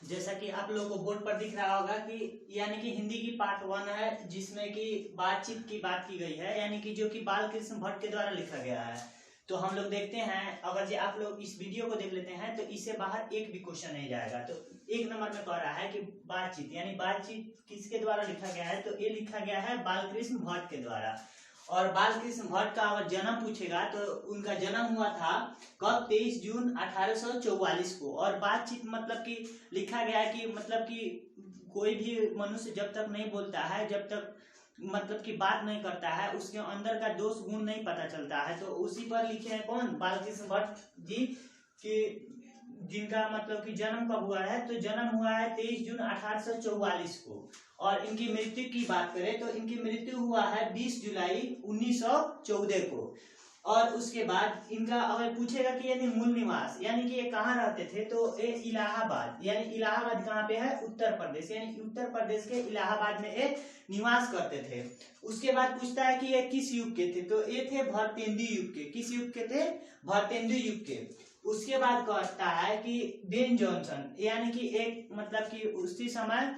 जैसा कि आप लोगों को बोर्ड पर दिख रहा होगा कि यानी कि हिंदी की पार्ट 1 है, जिसमें कि बातचीत की बात की गई है, यानी कि जो कि बाल कृष्ण भट्ट के द्वारा लिखा गया है। तो हम लोग देखते हैं, अगर जो आप लोग इस वीडियो को देख लेते हैं तो इससे बाहर एक भी क्वेश्चन नहीं जाएगा। तो एक नंबर में कह रहा है कि बातचीत, यानी बातचीत किसके द्वारा लिखा गया है, तो ये लिखा गया है बाल कृष्ण भट्ट के द्वारा। और बाल कृष्ण भट्ट का अगर जन्म पूछेगा तो उनका जन्म हुआ था कब, 23 जून 1844 को। और बातचीत मतलब कि लिखा गया है कि मतलब कि कोई भी मनुष्य जब तक नहीं बोलता है, जब तक मतलब कि बात नहीं करता है, उसके अंदर का दोष गुण नहीं पता चलता है। तो उसी पर लिखे हैं कौन, बाल कृष्ण भट्ट जी, कि जिनका मतलब कि जन्म कब हुआ है, तो जन्म हुआ है 23 जून 1844 को। और इनकी मृत्यु की बात करें तो इनकी मृत्यु हुआ है 20 जुलाई 1914 को। और उसके बाद इनका अगर पूछेगा कि यानी मूल निवास, यानी कि ये कहाँ रहते थे, तो ये इलाहाबाद, यानी इलाहाबाद कहाँ पे है, उत्तर प्रदेश, यानी उत्तर प्रदेश के इलाहाबाद में ये निवास करते थे। उसके बाद पूछता है कि ये किस युग के थे, तो ये थे भारतेंदु युग के। किस युग के थे, भारतेंदु युग के। उसके बाद कहता है कि बेन जॉनसन, यानी कि एक मतलब कि उसी समय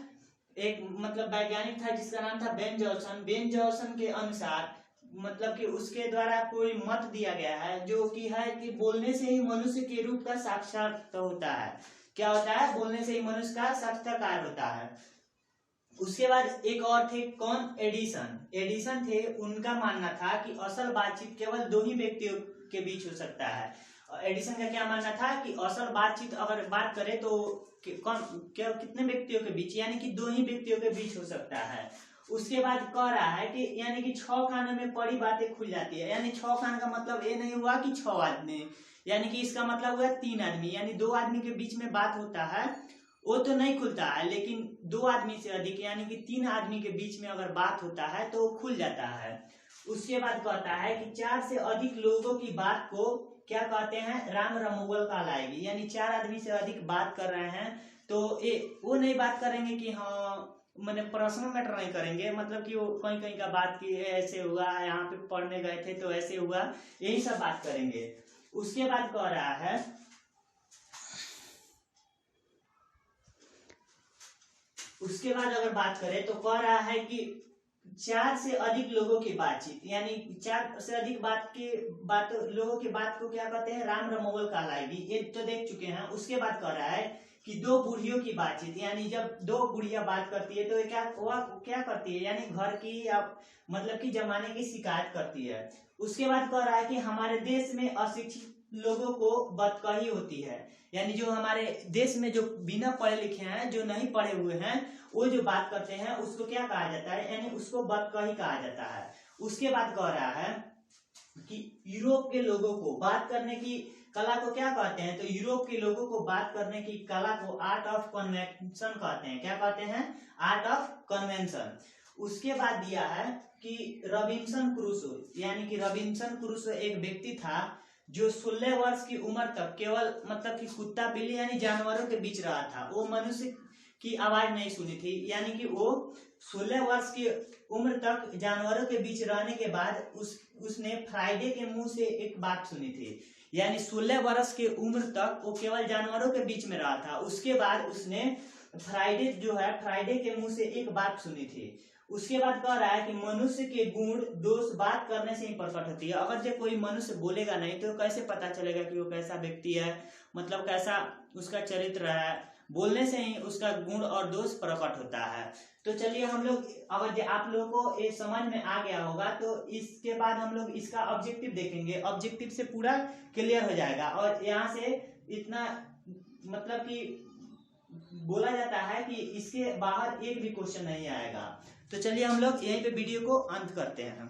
एक मतलब वैज्ञानिक था जिसका नाम था बेन जॉनसन। बेन जॉनसन के अनुसार मतलब कि उसके द्वारा कोई मत दिया गया है जो कि है कि बोलने से ही मनुष्य के रूप का साक्षात्कार होता है। क्या होता है, बोलने से ही मनुष्य का साक्षात्कार होता है। उसके बाद एक और थे कौन, एडिसन। एडिसन थे, उनका मानना था कि असल बातचीत केवल दो ही व्यक्तियों के बीच हो सकता है। एडिसन का क्या मानना था कि असल बातचीत अगर बात करें तो कौन कितने व्यक्तियों के बीच, यानी कि दो ही व्यक्तियों के बीच हो सकता है। उसके बाद कह रहा है कि यानी कि 6 खानों में पड़ी बातें खुल जाती है। यानी 6 खान का मतलब ये नहीं हुआ कि 6 आदमी, यानी कि इसका मतलब हुआ 3 आदमी, यानी 2 आदमी के बीच में बात होता है वो तो नहीं खुलता है, लेकिन 2 आदमी से अधिक यानी कि 3 आदमी के बीच में अगर बात होता है तो खुल जाता है। उसके बाद कहता है कि 4 से अधिक लोगों की बात को क्या कहते हैं, राम रमोगल कहलाएगी। यानी 4 आदमी से अधिक बात कर रहे हैं तो ये वो नहीं बात करेंगे कि हाँ मैंने पर्सनल मैटर नहीं करेंगे, मतलब कि वो कहीं कहीं का बात की ऐसे हुआ, यहाँ पे पढ़ने गए थे तो ऐसे हुआ, यही सब बात करेंगे। उसके बाद कह रहा है उसके बाद अगर बात करें तो कह रहा है कि 4 से अधिक लोगों की बातचीत, यानी 4 से अधिक लोगों की बात को क्या कहते हैं, राम रमोगल कहलाएगी। ये तो देख चुके हैं। उसके बाद कह रहा है कि 2 बूढ़ियों की बातचीत, यानी जब 2 बुढ़िया बात करती है तो क्या करती है, यानी घर की या मतलब कि जमाने की शिकायत करती है। उसके बाद कह रहा है कि हमारे देश में अशिक्षित लोगों को बदकही होती है, यानी जो हमारे देश में जो बिना पढ़े लिखे हैं, जो नहीं पढ़े हुए हैं, वो जो बात करते हैं उसको क्या कहा जाता है, यानी उसको बदकही कहा जाता है। उसके बाद कह रहा है कि यूरोप के लोगों को बात करने की कला को क्या कहते हैं, तो यूरोप के लोगों को बात करने की कला को आर्ट ऑफ कन्वेंशन कहते हैं। क्या कहते हैं, आर्ट ऑफ कन्वेंशन। उसके बाद दिया है कि रॉबिन्सन क्रूसो, यानी कि रॉबिन्सन क्रूसो एक व्यक्ति था जो 16 वर्ष की उम्र तक केवल मतलब कि कुत्ता बिल्ली यानी जानवरों के बीच रहा था। वो मनुष्य की आवाज नहीं सुनी थी, यानी कि वो 16 वर्ष की उम्र तक जानवरों के बीच रहने के बाद उसने फ्राइडे के मुंह से एक बात सुनी थी। यानी 16 वर्ष की उम्र तक वो केवल जानवरों के बीच में रहा था। उसके बाद उसने फ्राइडे के मुंह से एक बात सुनी थी। उसके बाद कह रहा है कि मनुष्य के गुण दोष बात करने से ही प्रकट होती है। अगर जो कोई मनुष्य बोलेगा नहीं तो कैसे पता चलेगा कि वो कैसा व्यक्ति है, मतलब कैसा उसका चरित्र है, बोलने से ही उसका गुण और दोष प्रकट होता है। तो चलिए हम लोग, अगर आप लोगों को ये समझ में आ गया होगा तो इसके बाद हम लोग इसका ऑब्जेक्टिव देखेंगे। ऑब्जेक्टिव से पूरा क्लियर हो जाएगा। और यहाँ से इतना मतलब कि बोला जाता है कि इसके बाहर एक भी क्वेश्चन नहीं आएगा। तो चलिए हम लोग यहीं पे वीडियो को अंत करते हैं।